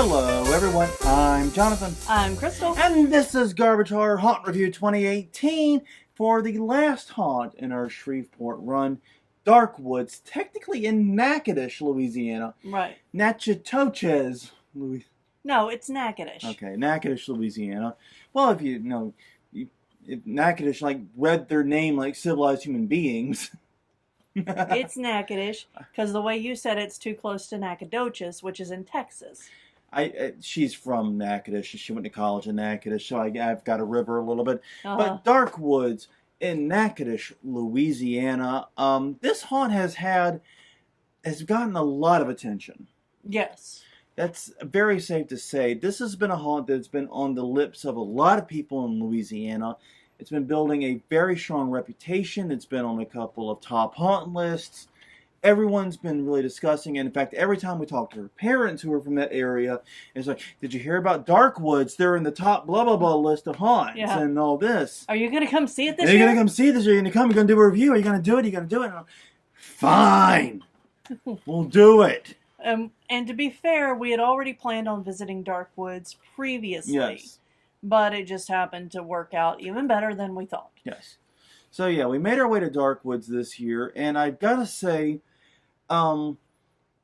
Hello everyone, I'm Jonathan. I'm Crystal. And this is Garbage Horror Haunt Review 2018 for the last haunt in our Shreveport run, Dark Woods, technically in Natchitoches, Louisiana. Right. Natchitoches, Louisiana. No, it's Natchitoches. Okay, Natchitoches, Louisiana. Well, if you know, if Natchitoches like read their name like civilized human beings. It's Natchitoches because the way you said it's too close to Nacogdoches, which is in Texas. She's from Natchitoches. She went to college in Natchitoches, so I've got a river a little bit. Uh-huh. But Dark Woods in Natchitoches, Louisiana. This haunt has gotten a lot of attention. Yes. That's very safe to say. This has been a haunt that's been on the lips of a lot of people in Louisiana. It's been building a very strong reputation. It's been on a couple of top haunt lists. Everyone's been really discussing it. In fact, every time we talk to her parents who are from that area, it's like, did you hear about Dark Woods? They're in the top blah, blah, blah list of haunts and all this. Are you going to come see it this year? year? Are you going to come see this? Are you going to come? You're going to do a review? Are you going to do it? Are you going to do it? Fine. We'll do it. And to be fair, we had already planned on visiting Dark Woods previously. Yes. But it just happened to work out even better than we thought. Yes. So yeah, we made our way to Dark Woods this year, and I've got to say,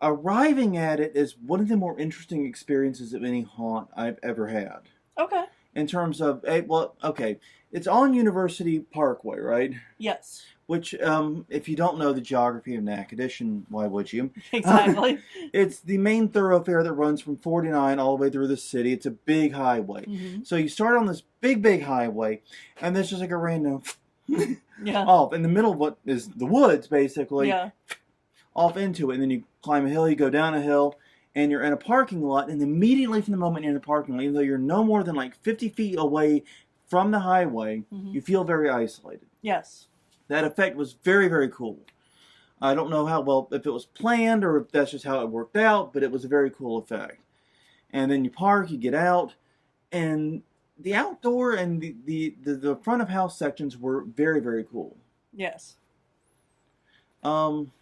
arriving at it is one of the more interesting experiences of any haunt I've ever had. Okay. In terms of, it's on University Parkway, right? Yes. Which, if you don't know the geography of Natchitoches, and why would you? Exactly. It's the main thoroughfare that runs from 49 all the way through the city. It's a big highway. Mm-hmm. So you start on this big highway, and there's just like a random off in the middle of what is the woods, basically. Yeah. Off into it, and then you climb a hill, you go down a hill, and you're in a parking lot, and immediately from the moment you're in the parking lot, even though you're no more than like 50 feet away from the highway, you feel very isolated. Yes. That effect was very, very cool. I don't know how well, if it was planned or if that's just how it worked out, but it was a very cool effect. And then you park, you get out, and the outdoor and the front of house sections were very, very cool. Yes. Um...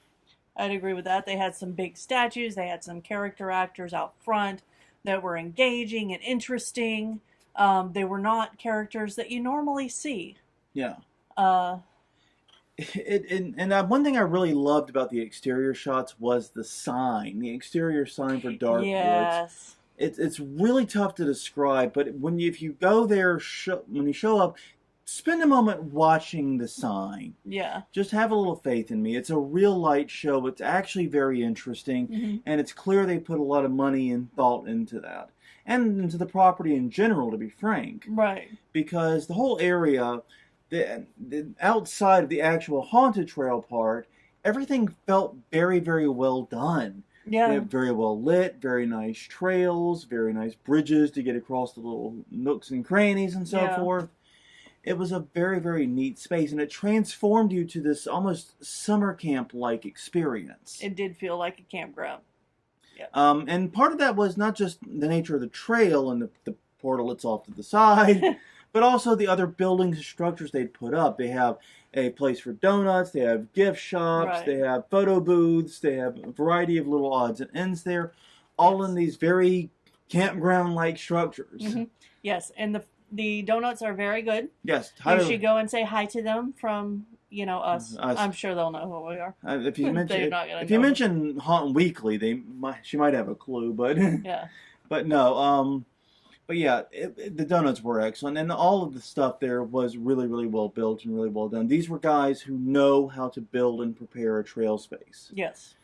I'd agree with that. They had some big statues. They had some character actors out front that were engaging and interesting. They were not characters that you normally see. Yeah. One thing I really loved about the exterior shots was the sign. The exterior sign for Dark Woods. It's really tough to describe, but if you go there, when you show up, spend a moment watching the sign. Yeah. Just have a little faith in me. It's a real light show. It's actually very interesting, and it's clear they put a lot of money and thought into that. And into the property in general, to be frank. Right. Because the whole area, the outside of the actual haunted trail part, everything felt very, very well done. Yeah. Very well lit, very nice trails, very nice bridges to get across the little nooks and crannies and so forth. It was a very, very neat space, and it transformed you to this almost summer camp-like experience. It did feel like a campground. Yeah. And part of that was not just the nature of the trail and the portal that's off to the side, but also the other buildings and structures they'd put up. They have a place for donuts, they have gift shops, they have photo booths, they have a variety of little odds and ends there, all in these very campground-like structures. Mm-hmm. Yes, and the donuts are very good. Yes. You should go and say hi to them from, us. I'm sure they'll know who we are. If you mention Haunt Weekly, she might have a clue, but yeah. But no, but yeah, the donuts were excellent, and all of the stuff there was really, really well built and really well done. These were guys who know how to build and prepare a trail space. Yes.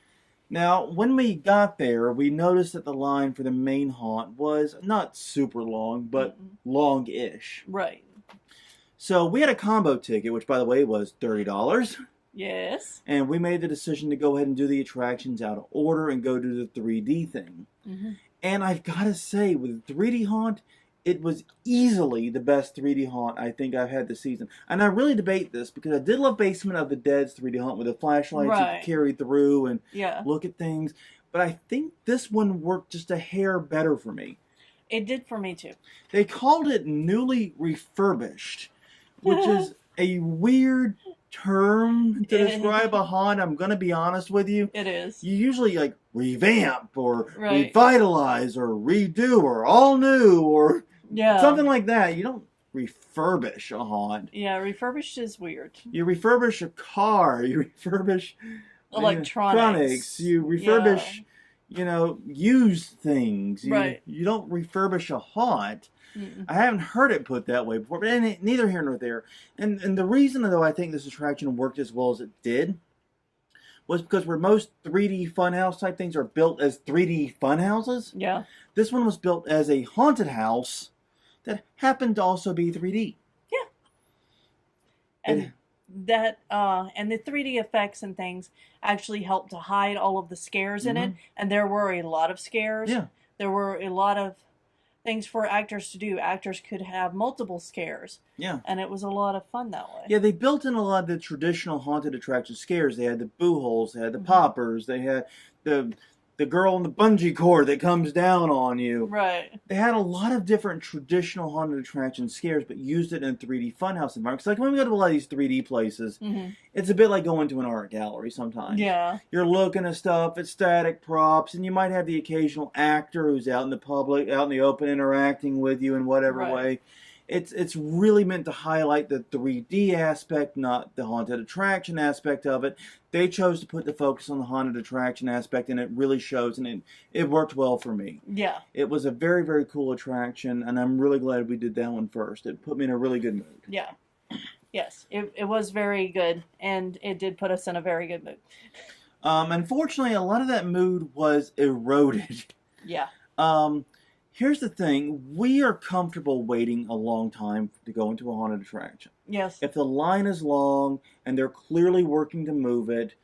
Now, when we got there, we noticed that the line for the main haunt was not super long, but long-ish. Right. So we had a combo ticket, which, by the way, was $30. Yes. And we made the decision to go ahead and do the attractions out of order and go do the 3D thing. Mm-hmm. And I've got to say, with 3D haunt, it was easily the best 3D haunt I think I've had this season. And I really debate this because I did love Basement of the Dead's 3D haunt with the flashlights you could carry through and look at things. But I think this one worked just a hair better for me. It did for me too. They called it newly refurbished, which is a weird term to It- describe a haunt. I'm gonna be honest with you. It is. You usually like revamp or Right. revitalize or redo or all new or Yeah. something like that. You don't refurbish a haunt. Yeah, refurbished is weird. You refurbish a car. You refurbish Electronics. You refurbish, used things. Right. You don't refurbish a haunt. Mm-mm. I haven't heard it put that way before, but neither here nor there. And the reason, though, I think this attraction worked as well as it did was because where most 3D funhouse type things are built as 3D funhouses, Yeah. this one was built as a haunted house that happened to also be 3D. And and the 3D effects and things actually helped to hide all of the scares in it. And there were a lot of scares. Yeah. There were a lot of things for actors to do. Actors could have multiple scares. Yeah. And it was a lot of fun that way. Yeah, they built in a lot of the traditional haunted attraction scares. They had the boo holes, they had the poppers, they had the girl in the bungee cord that comes down on you. Right. They had a lot of different traditional haunted attraction scares, but used it in 3D funhouse environments. Like when we go to a lot of these 3D places, it's a bit like going to an art gallery sometimes. Yeah. You're looking at stuff, it's static props, and you might have the occasional actor who's out in the public, out in the open, interacting with you in whatever Right. way. It's really meant to highlight the 3D aspect, not the haunted attraction aspect of it. They chose to put the focus on the haunted attraction aspect, and it really shows, and it worked well for me. Yeah. It was a very, very cool attraction, and I'm really glad we did that one first. It put me in a really good mood. Yeah. Yes. It was very good, and it did put us in a very good mood. Unfortunately, a lot of that mood was eroded. Yeah. Here's the thing. We are comfortable waiting a long time to go into a haunted attraction. Yes. If the line is long and they're clearly working to move it,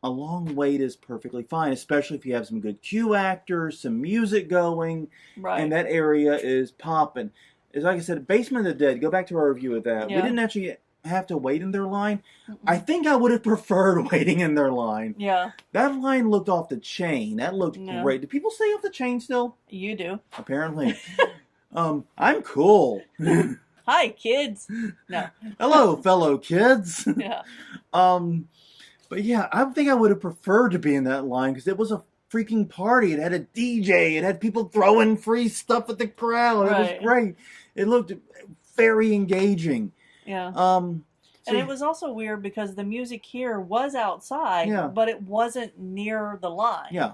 a long wait is perfectly fine, especially if you have some good cue actors, some music going, Right. and that area is popping. As like I said, Basement of the Dead, go back to our review of that. Yeah. We didn't actually have to wait in their line. I think I would have preferred waiting in their line. Yeah. That line looked off the chain. That looked Yeah. great. Do people stay off the chain still? You do. Apparently. I'm cool. Hi, kids. No. Hello, fellow kids. Yeah. But yeah, I think I would have preferred to be in that line because it was a freaking party. It had a DJ. It had people throwing free stuff at the crowd. It Right. was great. It looked very engaging. Yeah. So- And it was also weird because the music here was outside, Yeah. but it wasn't near the line. Yeah.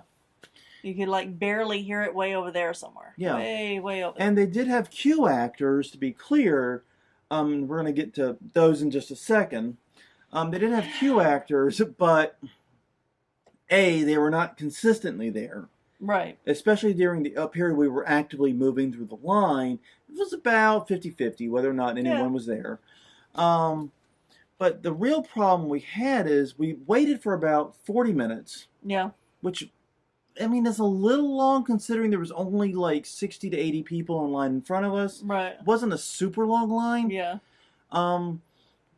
You could like barely hear it way over there somewhere. Yeah. Way over there. And they did have cue actors, to be clear. We're going to get to those in just a second. They did have cue actors, but they were not consistently there. Right. Especially during the period we were actively moving through the line. It was about 50-50 whether or not anyone was there. But the real problem we had is we waited for about 40 minutes, Yeah. which, I mean, is a little long considering there was only like 60 to 80 people in line in front of us. Right. It wasn't a super long line. Yeah.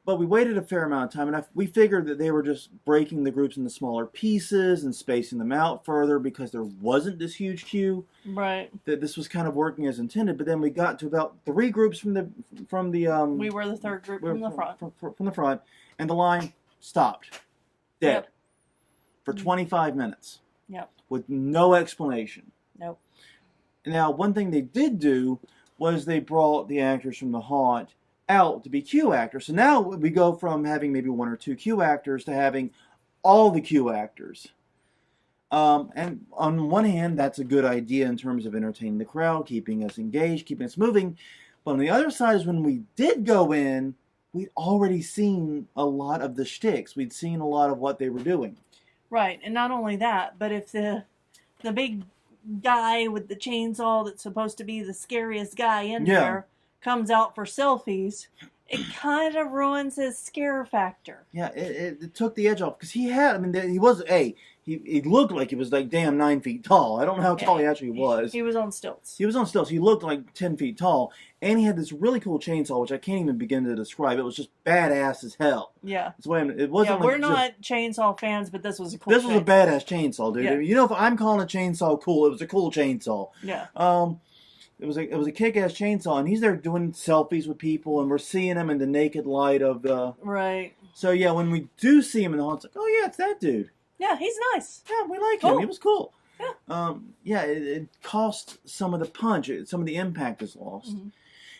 But we waited a fair amount of time, and we figured that they were just breaking the groups into smaller pieces and spacing them out further because there wasn't this huge queue. Right. That this was kind of working as intended. But then we got to about 3 groups from the We were the third group from the front. from the front, and the line stopped dead Yep. for 25 minutes. Yep. With no explanation. Nope. Now, one thing they did do was they brought the actors from the haunt out to be cue actors. So now we go from having maybe 1 or 2 cue actors to having all the cue actors. And on one hand, that's a good idea in terms of entertaining the crowd, keeping us engaged, keeping us moving. But on the other side is when we did go in, we'd already seen a lot of the shticks. We'd seen a lot of what they were doing. Right. And not only that, but if the big guy with the chainsaw that's supposed to be the scariest guy in Yeah. there comes out for selfies, it kind of ruins his scare factor. Yeah, it took the edge off because he had. I mean, he was he looked like he was like damn 9 feet tall. I don't know how tall he actually was. He was on stilts. He was on stilts. He looked like 10 feet tall, and he had this really cool chainsaw, which I can't even begin to describe. It was just badass as hell. Yeah. That's why it wasn't. Yeah, we're like not chainsaw fans, but this was a cool. This was a badass chainsaw, dude. Yeah. You know, if I'm calling a chainsaw cool, it was a cool chainsaw. Yeah. it was a kick-ass chainsaw, and he's there doing selfies with people, and we're seeing him in the naked light of the. Right. So yeah, when we do see him in the haunt, it's like, oh yeah, it's that dude. Yeah, he's nice. Yeah, we like Cool. him. He was cool. Yeah. Yeah, it cost some of the punch. Some of the impact is lost. Mhm.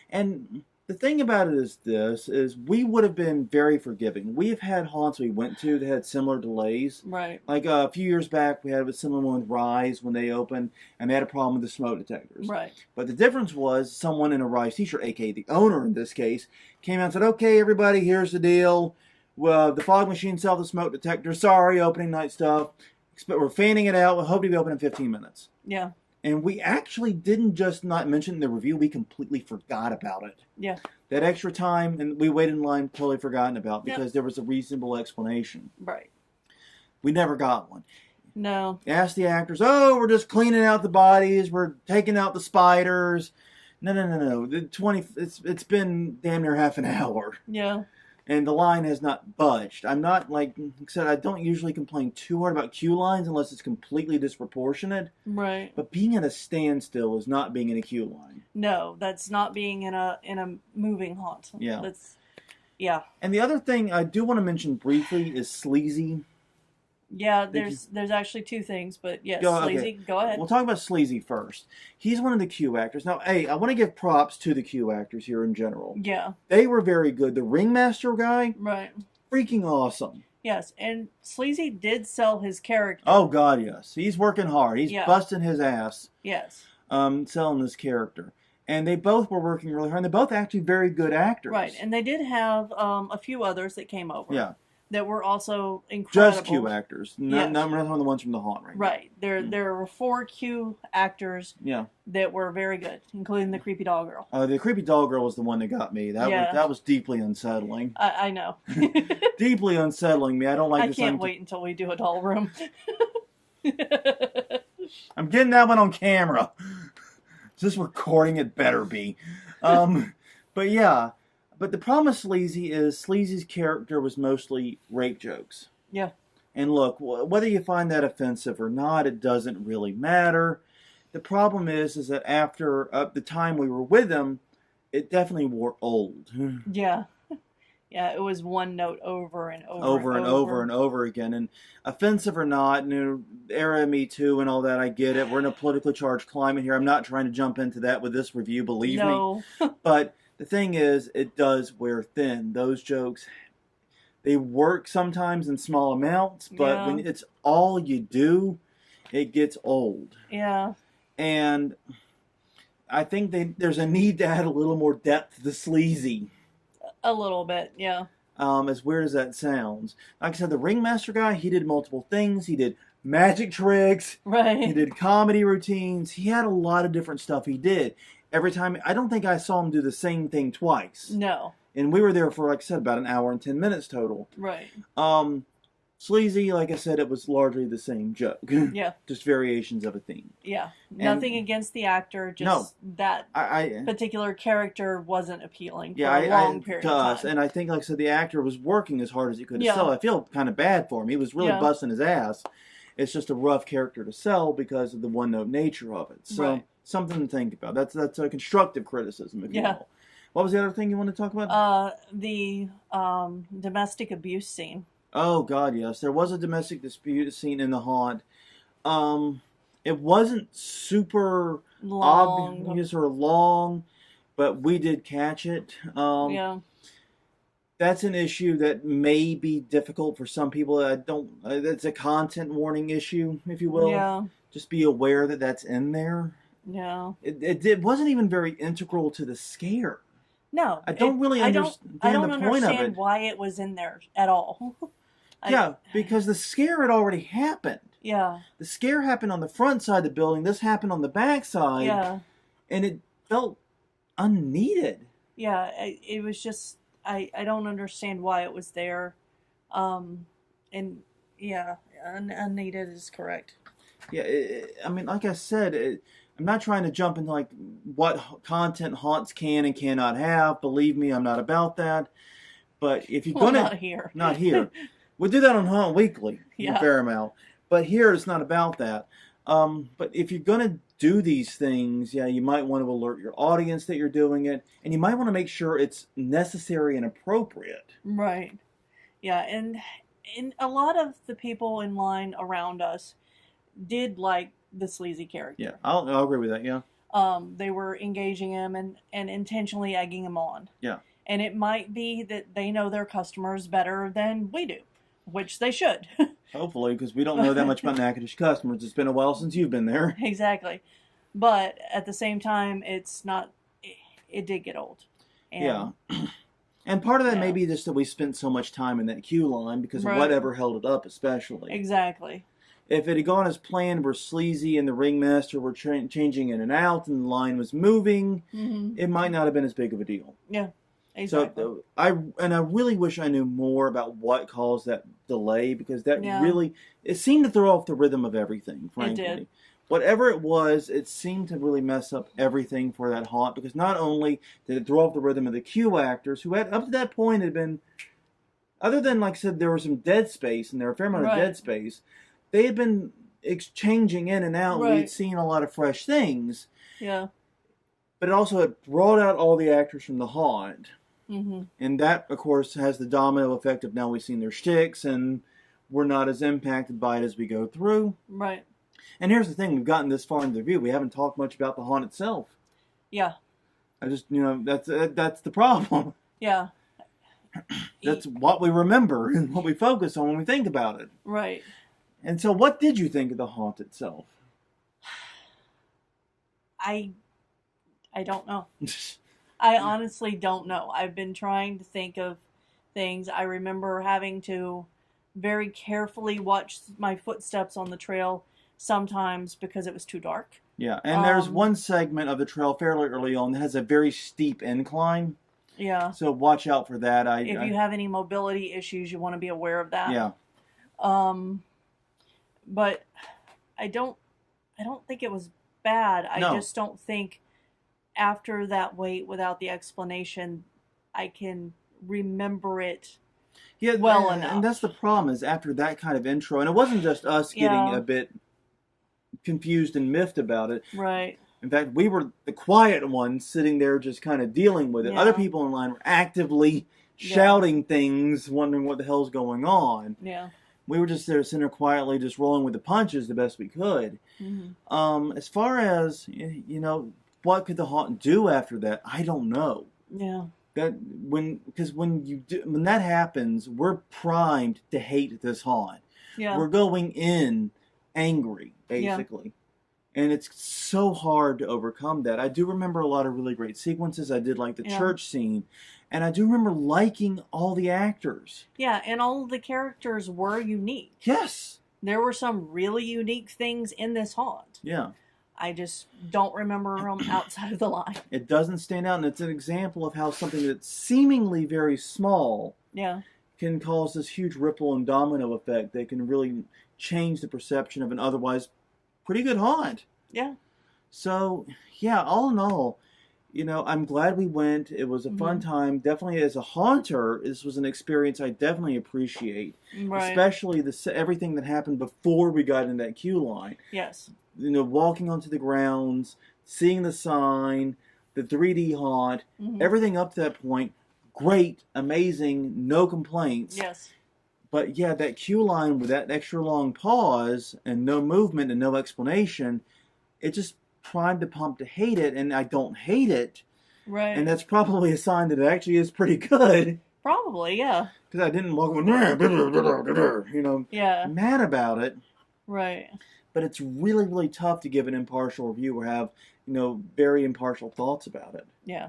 And the thing about it is is we would have been very forgiving. We have had haunts we went to that had similar delays. Right. Like a few years back, we had a similar one with Rise when they opened, and they had a problem with the smoke detectors. Right. But the difference was someone in a Rise t-shirt, aka the owner in this case, came out and said, okay, everybody, here's the deal. Well, the fog machine sell the smoke detector. Sorry, opening night stuff. But we're fanning it out. We hope to be open in 15 minutes. Yeah. And we actually didn't just not mention in the review, we completely forgot about it. Yeah. That extra time, and we waited in line, totally forgotten about, because there was a reasonable explanation. Right. We never got one. No. Asked the actors, oh, we're just cleaning out the bodies, we're taking out the spiders. No. It's been damn near half an hour. Yeah. And the line has not budged. I'm not, like I said, I don't usually complain too hard about queue lines unless it's completely disproportionate. Right. But being at a standstill is not being in a queue line. No, that's not being in a moving haunt. Yeah. Yeah. And the other thing I do want to mention briefly is Sleazy. Yeah, there's actually two things, but yes, Okay. Sleazy, go ahead. We'll talk about Sleazy first. He's one of the Q actors. Now, hey, I want to give props to the Q actors here in general. Yeah. They were very good. The Ringmaster guy, Right. freaking awesome. Yes, and Sleazy did sell his character. Oh, God, yes. He's working hard. He's Yeah. busting his ass Yes. selling this character. And they both were working really hard. And they're both actually very good actors. Right, and they did have a few others that came over. Yeah. That were also incredible. Just Q actors. Yes. Not one of the ones from the Haunt, right? Right. There were 4 Q actors Yeah. that were very good, including the creepy doll girl. The creepy doll girl was the one that got me. That was deeply unsettling. I know. Deeply unsettling me. I don't like I this. can't wait until we do a doll room. I'm getting that one on camera. Is this recording? It better be. But yeah. But the problem with Sleazy is Sleazy's character was mostly rape jokes. Yeah. And look, whether you find that offensive or not, it doesn't really matter. The problem is that after the time we were with him, it definitely wore old. Yeah. Yeah, it was one note over and over. Over and over again. And offensive or not, era Me Too and all that, I get it. We're in a politically charged climate here. I'm not trying to jump into that with this review, believe me. But the thing is, it does wear thin. Those jokes, they work sometimes in small amounts, but when it's all you do, it gets old. Yeah. And I think there's a need to add a little more depth to the Sleazy. A little bit, yeah. As weird as that sounds. Like I said, the Ringmaster guy, he did multiple things. He did magic tricks. Right. He did comedy routines. He had a lot of different stuff he did. Every time, I don't think I saw him do the same thing twice. No. And we were there for, like I said, about an hour and 10 minutes total. Right. Sleazy, like I said, it was largely the same joke. Yeah. Just variations of a theme. Yeah. Nothing against the actor, just that particular character wasn't appealing for a long period of time. And I think, like I said, the actor was working as hard as he could to sell. I feel kind of bad for him. He was really busting his ass. It's just a rough character to sell because of the one-note nature of it. So, something to think about. That's a constructive criticism, if you will. What was the other thing you wanted to talk about? The domestic abuse scene. Oh, God, yes. There was a domestic dispute scene in The Haunt. It wasn't super obvious or long, but we did catch it. That's an issue that may be difficult for some people. That's a content warning issue, if you will. Yeah. Just be aware that that's in there. Yeah. It wasn't even very integral to the scare. No. I don't really understand I don't the point of understand it. why it was in there at all. Because the scare had already happened. Yeah. The scare happened on the front side of the building. This happened on the back side. Yeah. And it felt unneeded. Yeah. It was just, I don't understand why it was there. And yeah, unneeded is correct. Yeah. I mean, like I said, I'm not trying to jump into like what content haunts can and cannot have. Believe me, I'm not about that. But if you're gonna not here. We'll do that on Haunt Weekly, a fair amount. But here it's not about that. But if you're gonna do these things, yeah, you might want to alert your audience that you're doing it, and you might want to make sure it's necessary and appropriate. Right. Yeah, and a lot of the people in line around us did like the sleazy character. Yeah, I'll agree with that. Yeah. They were engaging him and intentionally egging him on. Yeah. And it might be that they know their customers better than we do, which they should. Hopefully, because we don't know that much about Natchitoches customers. It's been a while since you've been there. Exactly. But at the same time, it's not, it did get old. And, Yeah. And part of that Yeah. may be just that we spent so much time in that queue line because of Right. whatever held it up, especially. Exactly. If it had gone as planned, where Sleazy and the Ringmaster were changing in and out and the line was moving, Mm-hmm. it might not have been as big of a deal. Yeah. Exactly. So I really wish I knew more about what caused that delay, because that Yeah. really, it seemed to throw off the rhythm of everything, frankly. did. Whatever it was, it seemed to really mess up everything for that haunt, because not only did it throw off the rhythm of the queue actors, who had up to that point had been, other than, like I said, there was some dead space and there were a fair amount Right. of dead space, they had been exchanging in and out. Right. We'd seen a lot of fresh things, Yeah. but it also had brought out all the actors from the haunt. Mm-hmm. And that, of course, has the domino effect of now we've seen their shticks and we're not as impacted by it as we go through. Right. And here's the thing, we've gotten this far in the review, we haven't talked much about the haunt itself. Yeah. I just, that's the problem. Yeah. That's what we remember and what we focus on when we think about it. Right. And so what did you think of the haunt itself? I don't know. I honestly don't know. I've been trying to think of things. I remember having to very carefully watch my footsteps on the trail sometimes because it was too dark. Yeah, and there's Um, one segment of the trail fairly early on that has a very steep incline. Yeah. So watch out for that. If you have any mobility issues, you want to be aware of that. Yeah. But I don't think it was bad. I No. just don't think after that wait without the explanation I can remember it. Yeah, well and enough. that's the problem, is after that kind of intro, and it wasn't just us getting Yeah. a bit confused and miffed about it. Right. In fact, we were the quiet ones sitting there just kind of dealing with it. Yeah. Other people in line were actively Yeah. shouting things, wondering what the hell's going on. Yeah. We were just there sitting there quietly, just rolling with the punches the best we could. Mm-hmm. As far as, what could the haunt do after that, I don't know. Yeah. When that happens, we're primed to hate this haunt. Yeah. We're going in angry, basically. And it's so hard to overcome that. I do remember a lot of really great sequences. I did like the Yeah. church scene. And I do remember liking all the actors. Yeah, and all of the characters were unique. Yes. There were some really unique things in this haunt. Yeah. I just don't remember them outside of the line. It doesn't stand out. And it's an example of how something that's seemingly very small Yeah. can cause this huge ripple and domino effect that can really change the perception of an otherwise pretty good haunt. Yeah. So, yeah, all in all, I'm glad we went. It was a fun time. Definitely, as a haunter, this was an experience I definitely appreciate. Right. Especially everything that happened before we got in that queue line. Yes. Walking onto the grounds, seeing the sign, the 3D haunt, Mhm. everything up to that point, great, amazing, no complaints. Yes. But yeah, that queue line with that extra long pause and no movement and no explanation, it just primed the pump to hate it, and I don't hate it. Right. And that's probably a sign that it actually is pretty good. Probably, yeah. Because I didn't walk with, Yeah. mad about it. Right. But it's really, really tough to give an impartial review or have, very impartial thoughts about it. Yeah.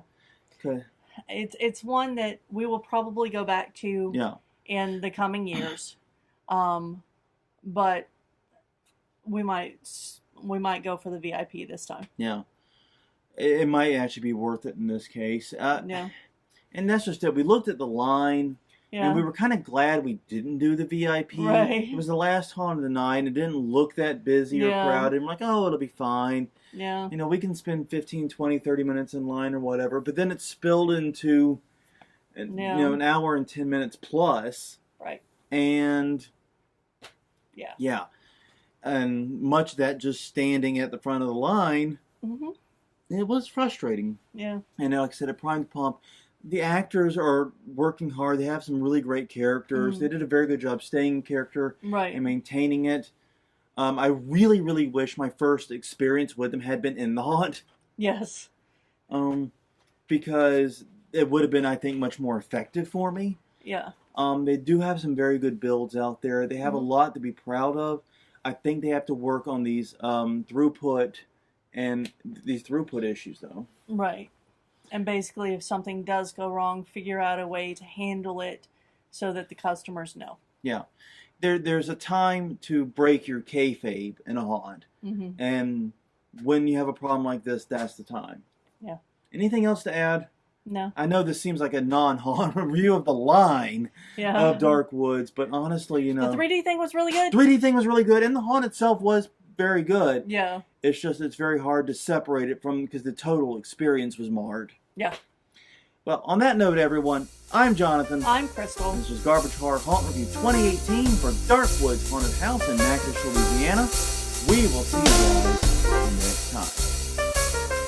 Okay. It's one that we will probably go back to Yeah. in the coming years. But we might go for the VIP this time. Yeah. It might actually be worth it in this case. Yeah. And that's just it. We looked at the line. Yeah. And we were kind of glad we didn't do the VIP. Right. It was the last haunt of the night. It didn't look that busy or Yeah. crowded. I'm like, oh, it'll be fine. Yeah. We can spend 15, 20, 30 minutes in line or whatever. But then it spilled into, Yeah. an hour and 10 minutes plus. Right. And, Yeah. yeah. and much of that just standing at the front of the line, Hmm. it was frustrating. Yeah. And like I said, at Prime Pump, the actors are working hard. They have some really great characters. They did a very good job staying in character Right. and maintaining it. I really, really wish my first experience with them had been in the haunt, Yes. because it would have been, I think, much more effective for me. Yeah. They do have some very good builds out there. They have a lot to be proud of. I think they have to work on these throughput issues, though. Right. And basically, if something does go wrong, figure out a way to handle it so that the customers know. Yeah. There's a time to break your kayfabe in a haunt. Hmm. And when you have a problem like this, that's the time. Yeah. Anything else to add? No. I know this seems like a non-haunt review of the line Yeah. of Dark Woods, but honestly, you know, The 3D thing was really good. 3D thing was really good, and the haunt itself was very good. Yeah. It's just it's very hard to separate it from because the total experience was marred. Yeah. Well, on that note, everyone, I'm Jonathan. I'm Crystal. This was Garbage Horror Haunt Review 2018 for Dark Woods Haunted House in Natchitoches, Louisiana. We will see you guys next time.